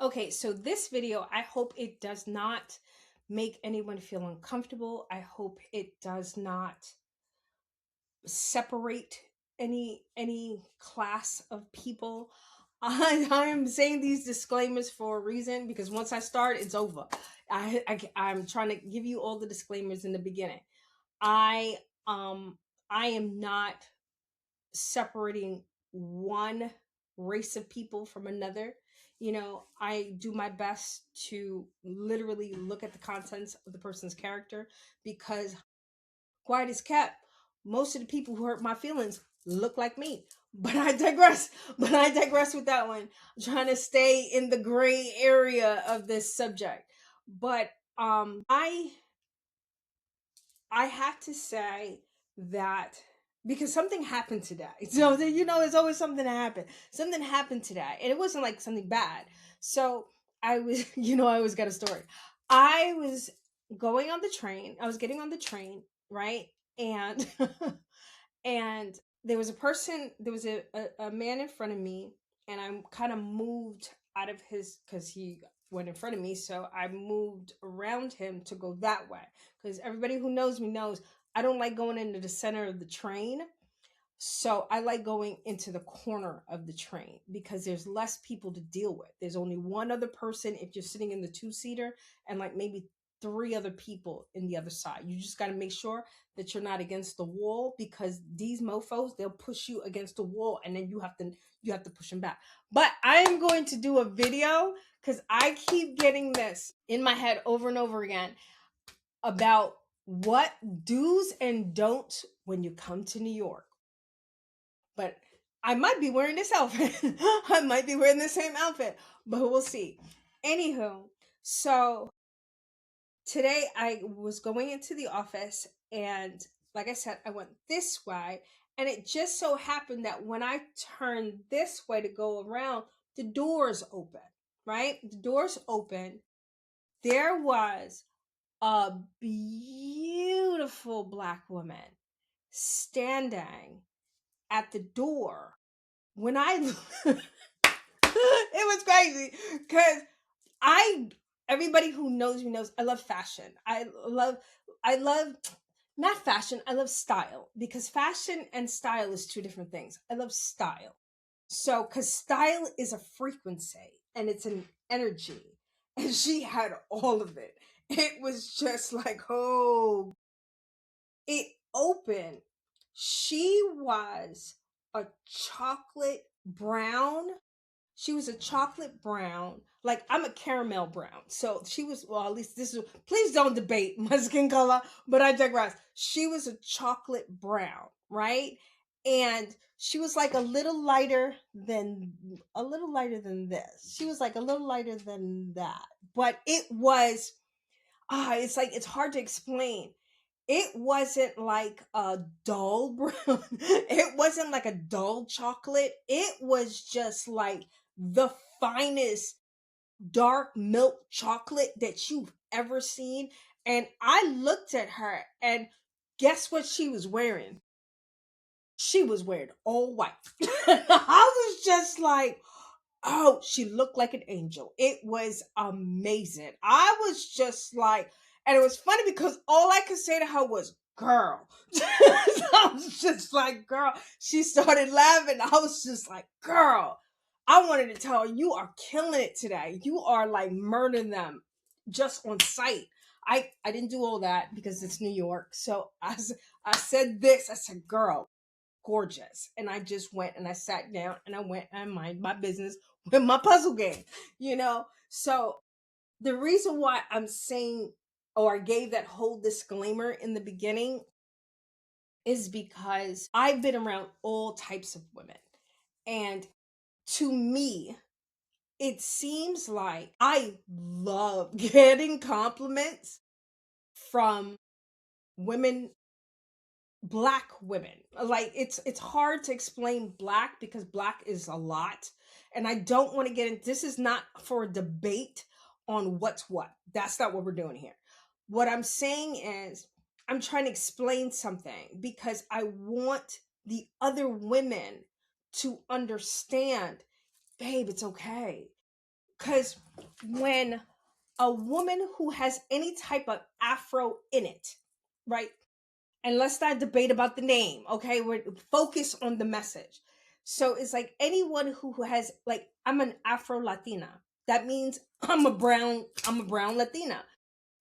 Okay, so this video, I hope it does not make anyone feel uncomfortable. I hope it does not separate any class of people. I'm saying these disclaimers for a reason because once I start, it's over. I'm trying to give you all the disclaimers in the beginning. I um I am not separating one race of people from another. I do my best to literally look at the contents of the person's character because, quiet as kept, most of the people who hurt my feelings look like me. But I digress. But I digress with that one. I'm trying to stay in the gray area of this subject. But I have to say that because something happened today. So there's always something that happened. Something happened today, and it wasn't like something bad. So I was, I always got a story. I was going on the train. I was getting on the train, right? And and there was a person. There was a man in front of me, and I kind of moved out of his because he went in front of me. So I moved around him to go that way because everybody who knows me knows I don't like going into the center of the train. So I like going into the corner of the train because there's less people to deal with. There's only one other person if you're sitting in the two-seater and like maybe three other people in the other side. You just got to make sure that you're not against the wall because these mofos, they'll push you against the wall and then you have to push them back. But I am going to do a video cuz I keep getting this in my head over and over again about what do's and don'ts when you come to New York. But I might be wearing this outfit. I might be wearing the same outfit, but we'll see. Anywho, so today I was going into the office, and like I said, I went this way, and it just so happened that when I turned this way to go around, the doors open, right? The doors open. There was a beautiful black woman standing at the door when I it was crazy because I everybody who knows me knows I love fashion. I love not fashion, I love style because fashion and style is two different things. I love style. So cuz style is a frequency and it's an energy and she had all of it. It was just like, oh, it opened. She was a chocolate brown. She was a chocolate brown. Like I'm a caramel brown. So she was, well, at least this is, please don't debate my skin color, but I digress. She was a chocolate brown, right? And she was like a little lighter than this. She was like a little lighter than that. But it was it's like it's hard to explain. It wasn't like a dull brown. It wasn't like a dull chocolate. It was just like the finest dark milk chocolate that you've ever seen. And I looked at her and guess what she was wearing? She was wearing all white. I was just like, oh, she looked like an angel. It was amazing. I was just like, and it was funny because all I could say to her was, girl. I was just like, girl. She started laughing. I was just like, girl. I wanted to tell her, you are killing it today. You are like murdering them just on sight. I didn't do all that because it's New York. So I said this. I said, girl, gorgeous. And I just went and I sat down and I went and mind my business with my puzzle game. So the reason why I'm saying, or I gave that whole disclaimer in the beginning, is because I've been around all types of women. And to me, it seems like I love getting compliments from women, black women. Like it's hard to explain black because black is a lot, and I don't want to get in. This is not for a debate on what's what. That's not what we're doing here. What I'm saying is I'm trying to explain something because I want the other women to understand, babe, it's okay. Because when a woman who has any type of afro in it, right? And let's not debate about the name, okay? We're focused on the message. So it's like anyone who has, like, I'm an Afro Latina. That means I'm a brown Latina.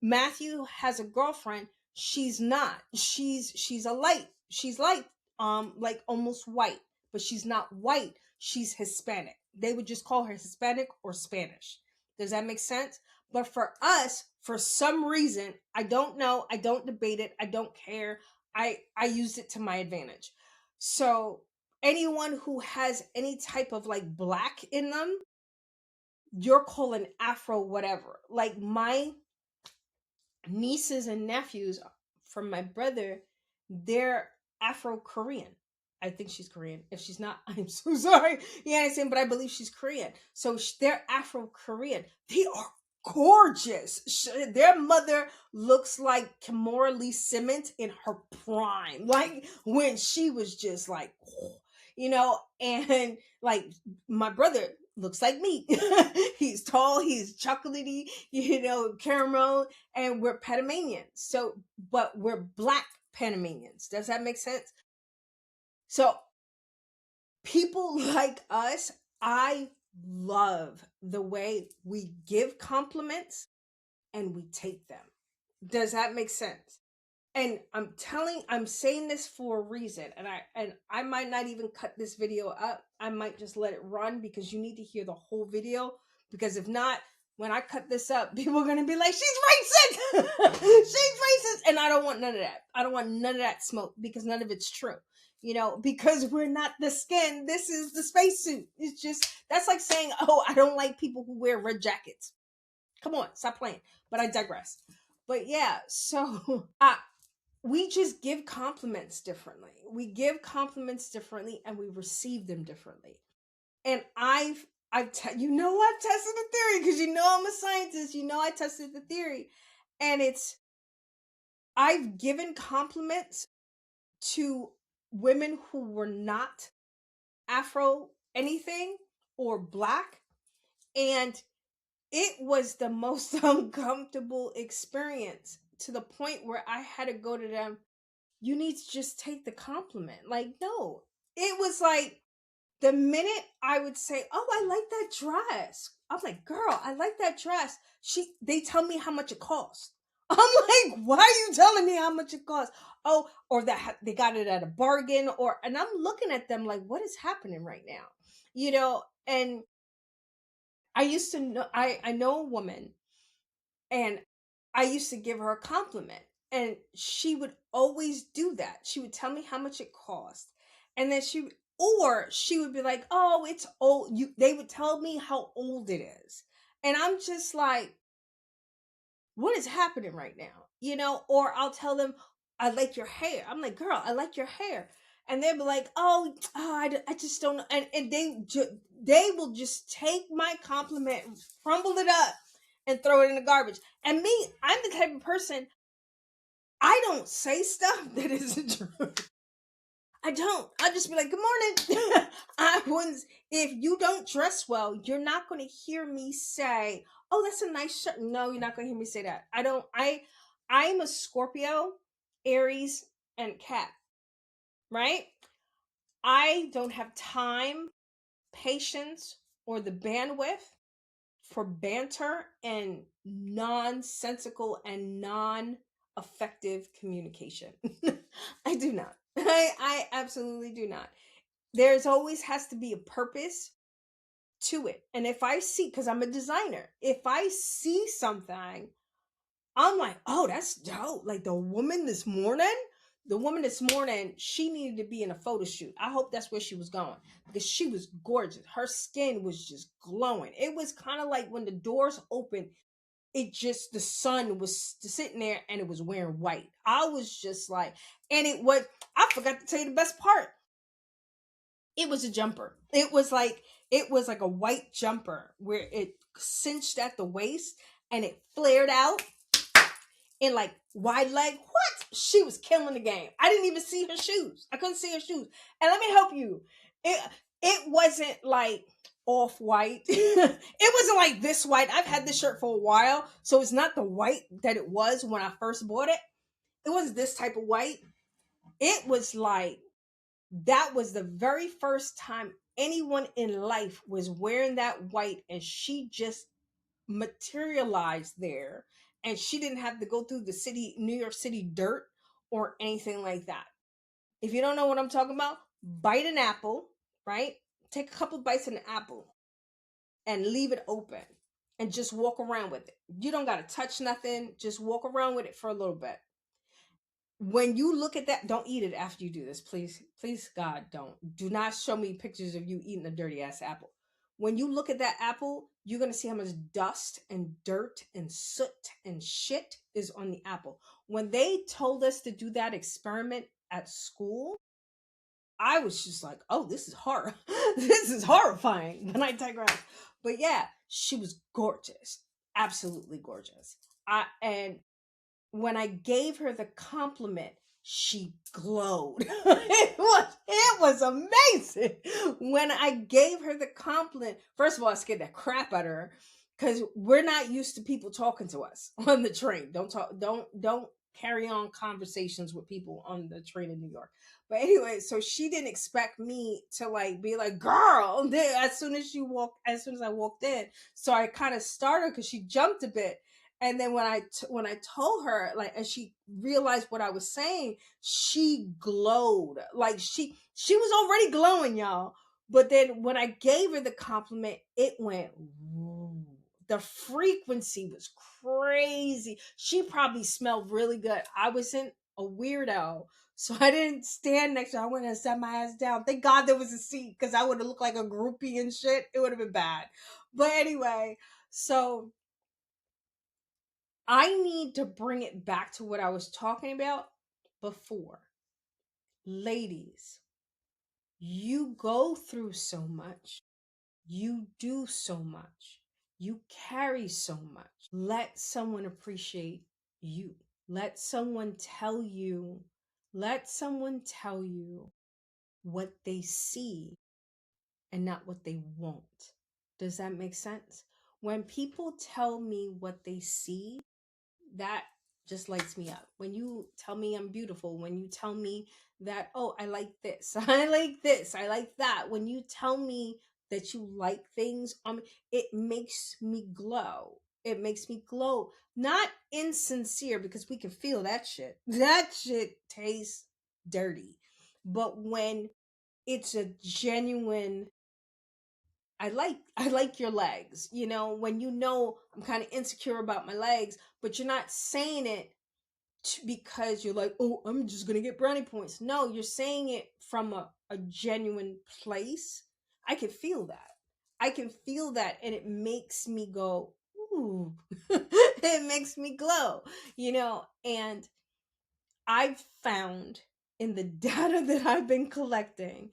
Matthew has a girlfriend. She's not. She's a light. She's like almost white, but she's not white. She's Hispanic. They would just call her Hispanic or Spanish. Does that make sense? But for us, for some reason, I don't know, I don't debate it, I don't care. I used it to my advantage. So anyone who has any type of like black in them, you're calling Afro whatever. Like my nieces and nephews from my brother, they're Afro Korean. I think she's Korean. If she's not, I'm so sorry. You understand? But I believe she's Korean. So they're Afro Korean. They are gorgeous. Their mother looks like Kimora Lee Simmons in her prime, like when she was just like, and like my brother looks like me. He's tall, he's chocolatey, caramel, and we're Panamanians. So, but we're black Panamanians. Does that make sense? So, people like us, I love the way we give compliments and we take them. Does that make sense? And I'm saying this for a reason, and I might not even cut this video up. I might just let it run because you need to hear the whole video, because if not, when I cut this up, people are going to be like, she's racist. She's racist, and I don't want none of that. I don't want none of that smoke, because none of it's true. Because we're not the skin, this is the spacesuit. It's just, that's like saying, oh, I don't like people who wear red jackets. Come on, stop playing. But I digress. But yeah, so we just give compliments differently. We give compliments differently, and we receive them differently. And I've tested the theory, because I'm a scientist. I tested the theory, and I've given compliments to women who were not Afro anything or black, and it was the most uncomfortable experience, to the point where I had to go to them. You need to just take the compliment. Like, no. It was like the minute I would say, oh, I like that dress. I'm like, girl, I like that dress. They tell me how much it costs. I'm like, why are you telling me how much it costs? Oh, or that they got it at a bargain, and I'm looking at them like, what is happening right now? And I used to know, I know a woman, and I used to give her a compliment, and she would always do that. She would tell me how much it cost. And then she would be like, "Oh, it's old." They would tell me how old it is. And I'm just like, what is happening right now? Or I'll tell them, I like your hair. I'm like, girl, I like your hair. And they'll be like, I just don't know. And they will just take my compliment, crumble it up, and throw it in the garbage. And me, I'm the type of person, I don't say stuff that isn't true. I don't. I just be like, good morning. I wouldn't. If you don't dress well, you're not going to hear me say, oh, that's a nice shirt. No, you're not going to hear me say that. I don't. I'm a Scorpio, Aries, and Cat, right? I don't have time, patience, or the bandwidth for banter and nonsensical and non-effective communication. I do not. I absolutely do not. There's always has to be a purpose to it. And if I see, because I'm a designer, if I see something, I'm like, oh, that's dope. Like the woman this morning, she needed to be in a photo shoot. I hope that's where she was going, because she was gorgeous. Her skin was just glowing. It was kind of like when the doors opened, the sun was sitting there and it was wearing white. I was just like, I forgot to tell you the best part. It was a jumper. It was like a white jumper where it cinched at the waist and it flared out in like wide leg. What? She was killing the game. I didn't even see her shoes. I couldn't see her shoes. And let me help you. It wasn't like off-white. It wasn't like this white. I've had this shirt for a while, so it's not the white that it was when I first bought it. It was this type of white. It was like, that was the very first time anyone in life was wearing that white, and she just materialized there, and she didn't have to go through the city, New York City dirt or anything like that. If you don't know what I'm talking about, bite an apple, right? Take a couple bites of an apple and leave it open and just walk around with it. You don't got to touch nothing, just walk around with it for a little bit. When you look at that, don't eat it after you do this, please. Please, God, don't. Do not show me pictures of you eating a dirty ass apple. When you look at that apple, you're going to see how much dust and dirt and soot and shit is on the apple. When they told us to do that experiment at school, I was just like, oh, this is horror. This is horrifying. When I digress. But yeah, she was gorgeous. Absolutely gorgeous. And when I gave her the compliment, she glowed. It was amazing. When I gave her the compliment, first of all, I scared the crap out of her, because we're not used to people talking to us on the train. Don't carry on conversations with people on the train in New York. But anyway, so she didn't expect me to like be like, girl, as soon as I walked in. So I kind of started, because she jumped a bit. And then when I told her, like, and she realized what I was saying, she glowed. Like she was already glowing, y'all. But then when I gave her the compliment, it went woo. The frequency was crazy. She probably smelled really good. I wasn't a weirdo, so I didn't stand next to her. I went and sat my ass down. Thank God there was a seat, because I would have looked like a groupie and shit. It would have been bad. But anyway, so I need to bring it back to what I was talking about before. Ladies, you go through so much. You do so much. You carry so much. Let someone appreciate you. Let someone tell you, let someone tell you what they see and not what they want. Does that make sense? When people tell me what they see, that just lights me up. When you tell me I'm beautiful, when you tell me that, oh, I like this, I like this, I like that, when you tell me that you like things, it makes me glow. It makes me glow. Not insincere, because we can feel that shit. That shit tastes dirty. But when it's a genuine, I like your legs. When I'm kind of insecure about my legs, but you're not saying it because you're like, oh, I'm just gonna get brownie points. No, you're saying it from a genuine place. I can feel that. I can feel that, and it makes me go, ooh. It makes me glow, and I've found in the data that I've been collecting,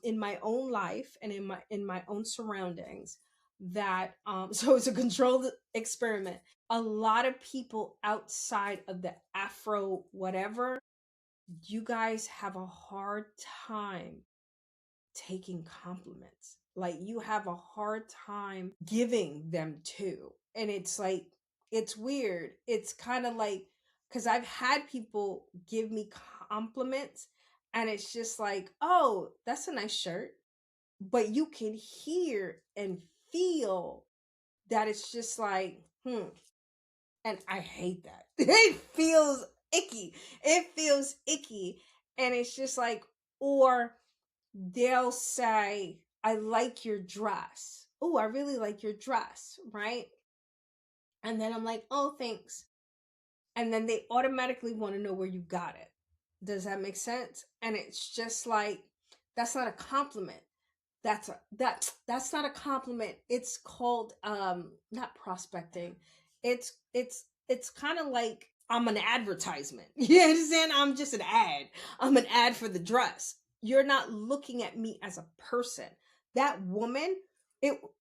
in my own life and in my own surroundings, that so it's a controlled experiment. A lot of people outside of the Afro whatever, you guys have a hard time taking compliments. Like, you have a hard time giving them too. And it's like, it's weird. It's kind of like, because I've had people give me compliments, and it's just like, oh, that's a nice shirt. But you can hear and feel that it's just like, and I hate that. It feels icky. It feels icky. And it's just like, or they'll say, I like your dress. Oh, I really like your dress, right? And then I'm like, oh, thanks. And then they automatically want to know where you got it. Does that make sense? And it's just like, that's not a compliment. That's not a compliment. It's called not prospecting. It's kind of like, I'm an advertisement. You understand? I'm just an ad. I'm an ad for the dress. You're not looking at me as a person. That woman,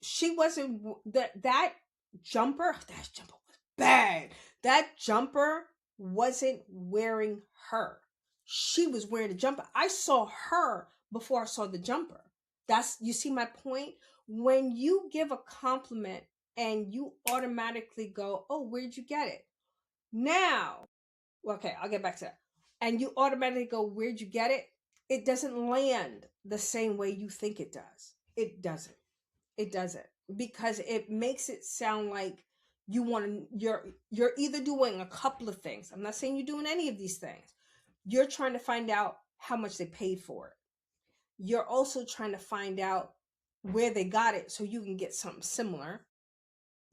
she wasn't that jumper was bad. That jumper wasn't wearing her. She was wearing a jumper. I saw her before I saw the jumper. You see my point? when you give a compliment and you automatically go, oh, where'd you get it? Now, okay, I'll get back to that. And you automatically go, where'd you get it? It doesn't land the same way you think it does. It doesn't. It doesn't. Because it makes it sound like you're either doing a couple of things. I'm not saying you're doing any of these things. You're trying to find out how much they paid for it. You're also trying to find out where they got it so you can get something similar.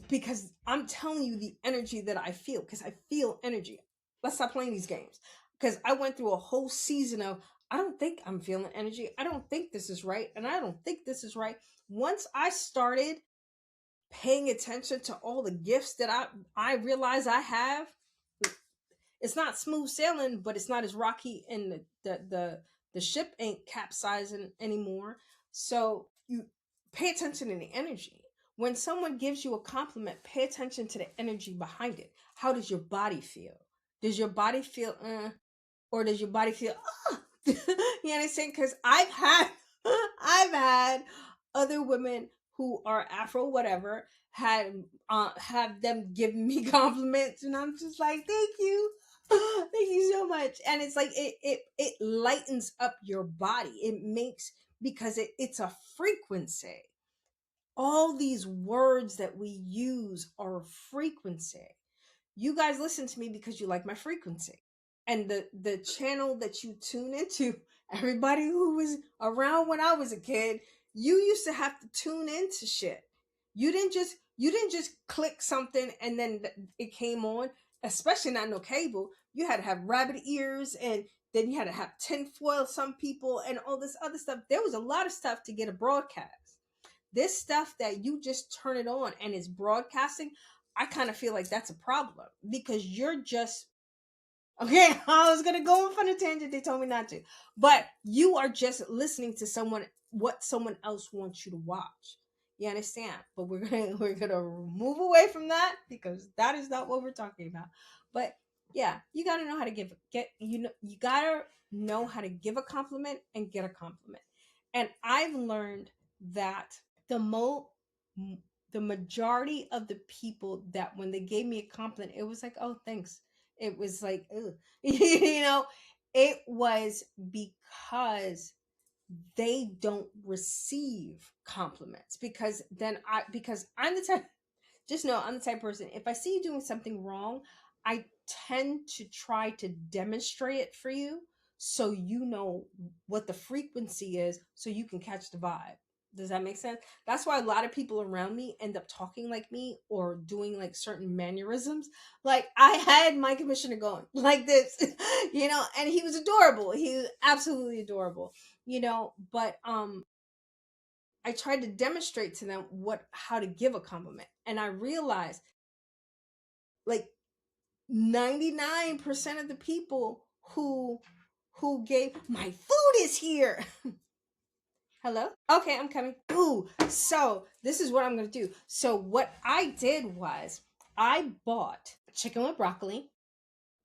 Because I'm telling you the energy that I feel, because I feel energy. Let's stop playing these games. Because I went through a whole season of, I don't think I'm feeling energy. I don't think this is right. And I don't think this is right. Once I started paying attention to all the gifts that I realize I have, it's not smooth sailing, but it's not as rocky, and the ship ain't capsizing anymore. So you pay attention to the energy. When someone gives you a compliment, pay attention to the energy behind it. How does your body feel? Does your body feel or does your body feel you understand? Because I've had other women who are Afro whatever had have them giving me compliments, and I'm just like, thank you. Thank you so much. And it's like it lightens up your body. It makes, because it's a frequency. All these words that we use are a frequency. You guys listen to me because you like my frequency. And the channel that you tune into, everybody who was around when I was a kid, you used to have to tune into shit. You didn't just click something and then it came on, especially not no cable. You had to have rabbit ears, and then you had to have tinfoil, some people, and all this other stuff. There was a lot of stuff to get a broadcast. This stuff that you just turn it on and it's broadcasting, I kind of feel like that's a problem, because you're just okay. I was gonna go off on a tangent. They told me not to, but you are just listening to someone, what someone else wants you to watch. You understand? But we're gonna move away from that, because that is not what we're talking about. But yeah, you gotta know how to you gotta know how to give a compliment and get a compliment. And I've learned that the mo the majority of the people that when they gave me a compliment, it was like, oh, thanks. It was like, ugh. It was because they don't receive compliments. Because I'm the type, just know I'm the type of person, if I see you doing something wrong, I tend to try to demonstrate it for you, so you know what the frequency is, so you can catch the vibe. Does that make sense? That's why a lot of people around me end up talking like me or doing like certain mannerisms. Like I had my commissioner going like this, and he was adorable. He was absolutely adorable, but I tried to demonstrate to them how to give a compliment. And I realized like 99% of the people who gave, my food is here. Hello? Okay, I'm coming. Ooh, so this is what I'm gonna do. So what I did was I bought chicken with broccoli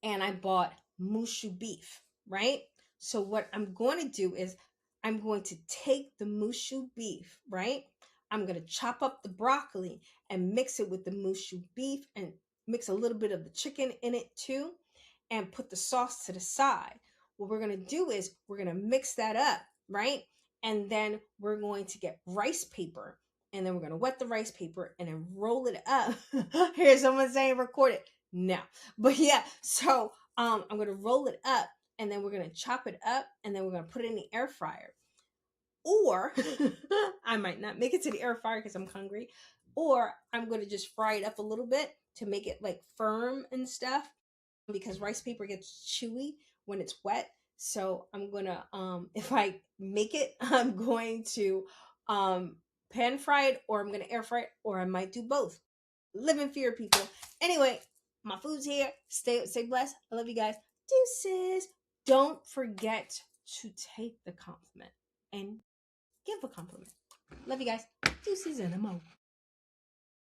and I bought mushu beef, right? So what I'm going to do is I'm going to take the mushu beef, right? I'm going to chop up the broccoli and mix it with the mushu beef and mix a little bit of the chicken in it too, and put the sauce to the side. What we're going to do is we're going to mix that up, right? And then we're going to get rice paper, and then we're going to wet the rice paper and then roll it up. Here's someone saying record it. No. But yeah, so I'm gonna roll it up, and then we're gonna chop it up, and then we're gonna put it in the air fryer. Or I might not make it to the air fryer because I'm hungry. Or I'm gonna just fry it up a little bit to make it like firm and stuff, because rice paper gets chewy when it's wet. So I'm gonna if I make it, I'm going to pan fry it, or I'm gonna air fry it, or I might do both. Live in fear, people. Anyway, my food's here. Stay blessed. I love you guys. Deuces. Don't forget to take the compliment and give a compliment. Love you guys. Deuces and a mo.